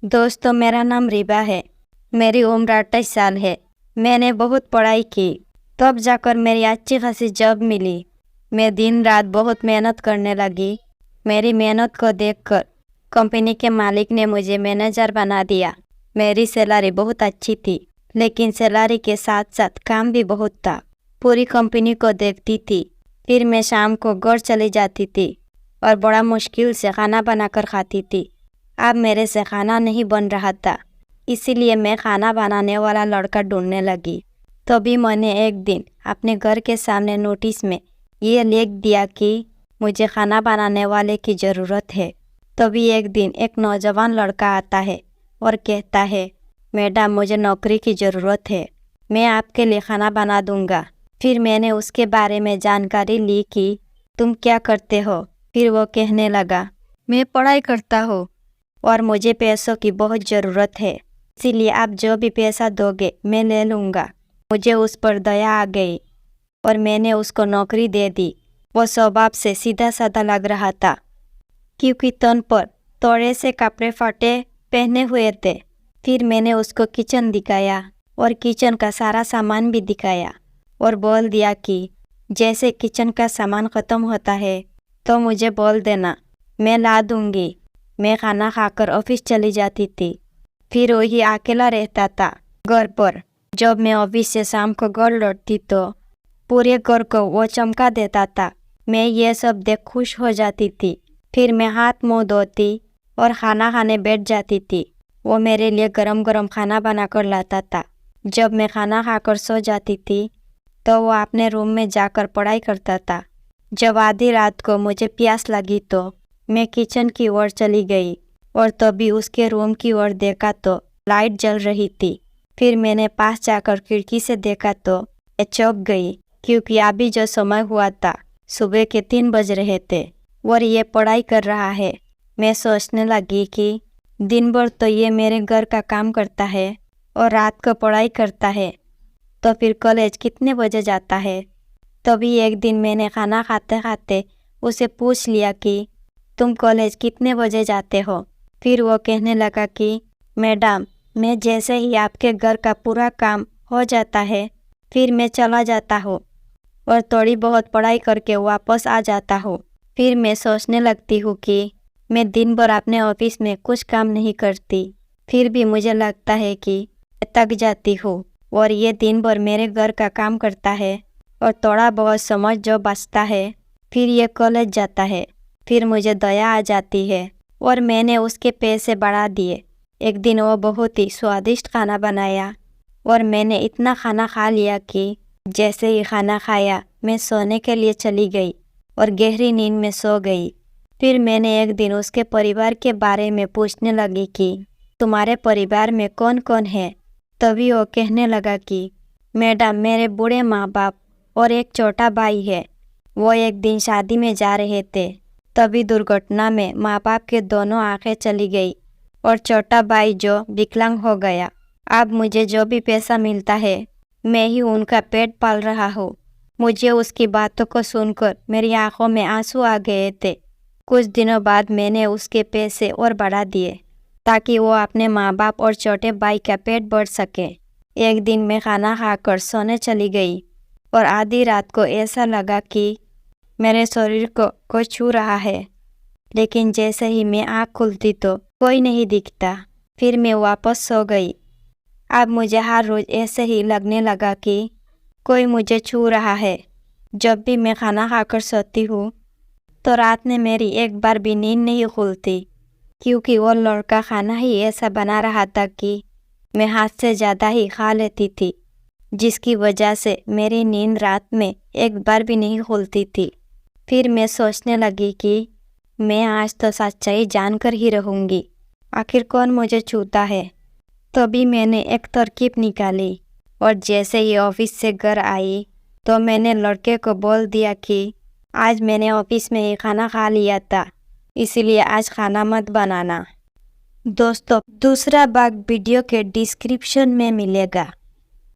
दोस्तों, मेरा नाम रिबा है। मेरी उम्र 28 साल है। मैंने बहुत पढ़ाई की, तब जाकर मेरी अच्छी खासी जॉब मिली। मैं दिन रात बहुत मेहनत करने लगी। मेरी मेहनत को देखकर कंपनी के मालिक ने मुझे मैनेजर बना दिया। मेरी सैलरी बहुत अच्छी थी, लेकिन सैलरी के साथ साथ काम भी बहुत था। पूरी कंपनी को देखती थी। फिर मैं शाम को घर चली जाती थी और बड़ा मुश्किल से खाना बनाकर खाती थी। अब मेरे से खाना नहीं बन रहा था, इसीलिए मैं खाना बनाने वाला लड़का ढूंढने लगी। तभी मैंने एक दिन अपने घर के सामने नोटिस में ये लिख दिया कि मुझे खाना बनाने वाले की ज़रूरत है। तभी एक दिन एक नौजवान लड़का आता है और कहता है, मैडम, मुझे नौकरी की ज़रूरत है, मैं आपके लिए खाना बना दूंगा। फिर मैंने उसके बारे में जानकारी ली कि तुम क्या करते हो। फिर वो कहने लगा, मैं पढ़ाई करता हूँ और मुझे पैसों की बहुत ज़रूरत है, इसीलिए आप जो भी पैसा दोगे मैं ले लूँगा। मुझे उस पर दया आ गई और मैंने उसको नौकरी दे दी। वो स्वभाव से सीधा साधा लग रहा था, क्योंकि तन पर थोड़े से कपड़े फटे पहने हुए थे। फिर मैंने उसको किचन दिखाया और किचन का सारा सामान भी दिखाया और बोल दिया कि जैसे किचन का सामान ख़त्म होता है तो मुझे बोल देना, मैं ला दूँगी। मैं खाना खाकर ऑफिस चली जाती थी। फिर वही अकेला रहता था घर पर। जब मैं ऑफिस से शाम को घर लौटती तो पूरे घर को वो चमका देता था। मैं ये सब देख खुश हो जाती थी। फिर मैं हाथ मुंह धोती और खाना खाने बैठ जाती थी। वो मेरे लिए गरम गरम खाना बनाकर लाता था। जब मैं खाना खाकर सो जाती थी तो वो अपने रूम में जाकर पढ़ाई करता था। जब आधी रात को मुझे प्यास लगी तो मैं किचन की ओर चली गई और तभी उसके रूम की ओर देखा तो लाइट जल रही थी। फिर मैंने पास जाकर खिड़की से देखा तो मैं चौंक गई, क्योंकि अभी जो समय हुआ था सुबह के 3 बज रहे थे और ये पढ़ाई कर रहा है। मैं सोचने लगी कि दिन भर तो ये मेरे घर का काम करता है और रात को पढ़ाई करता है, तो फिर कॉलेज कितने बजे जाता है। तभी एक दिन मैंने खाना खाते खाते उसे पूछ लिया कि तुम कॉलेज कितने बजे जाते हो। फिर वो कहने लगा कि मैडम, मैं जैसे ही आपके घर का पूरा काम हो जाता है फिर मैं चला जाता हूँ और थोड़ी बहुत पढ़ाई करके वापस आ जाता हूँ। फिर मैं सोचने लगती हूँ कि मैं दिन भर अपने ऑफिस में कुछ काम नहीं करती, फिर भी मुझे लगता है कि मैं थक जाती हूँ और ये दिन भर मेरे घर का काम करता है और थोड़ा बहुत समय जो बचता है फिर ये कॉलेज जाता है। फिर मुझे दया आ जाती है और मैंने उसके पैसे बढ़ा दिए। एक दिन वो बहुत ही स्वादिष्ट खाना बनाया और मैंने इतना खाना खा लिया कि जैसे ही खाना खाया मैं सोने के लिए चली गई और गहरी नींद में सो गई। फिर मैंने एक दिन उसके परिवार के बारे में पूछने लगी कि तुम्हारे परिवार में कौन कौन है। तभी वो कहने लगा कि मैडम, मेरे बूढ़े माँ बाप और एक छोटा भाई है। वो एक दिन शादी में जा रहे थे, तभी दुर्घटना में माँ बाप के दोनों आंखें चली गई और छोटा भाई जो विकलांग हो गया। अब मुझे जो भी पैसा मिलता है मैं ही उनका पेट पाल रहा हूँ। मुझे उसकी बातों को सुनकर मेरी आंखों में आंसू आ गए थे। कुछ दिनों बाद मैंने उसके पैसे और बढ़ा दिए ताकि वो अपने माँ बाप और छोटे भाई का पेट भर सके। एक दिन मैं खाना खाकर सोने चली गई और आधी रात को ऐसा लगा कि मेरे शरीर को कोई छू रहा है, लेकिन जैसे ही मैं आँख खुलती तो कोई नहीं दिखता। फिर मैं वापस सो गई। अब मुझे हर रोज़ ऐसे ही लगने लगा कि कोई मुझे छू रहा है। जब भी मैं खाना खाकर सोती हूँ तो रात में मेरी एक बार भी नींद नहीं खुलती, क्योंकि वो लड़का खाना ही ऐसा बना रहा था कि मैं हाथ से ज़्यादा ही खा लेती थी, जिसकी वजह से मेरी नींद रात में एक बार भी नहीं खुलती थी। फिर मैं सोचने लगी कि मैं आज तो सच्चाई जानकर ही रहूँगी, आखिर कौन मुझे छूता है। तभी मैंने एक तरकीब निकाली और जैसे ही ऑफिस से घर आई तो मैंने लड़के को बोल दिया कि आज मैंने ऑफिस में ही खाना खा लिया था, इसीलिए आज खाना मत बनाना। दोस्तों, दूसरा भाग वीडियो के डिस्क्रिप्शन में मिलेगा।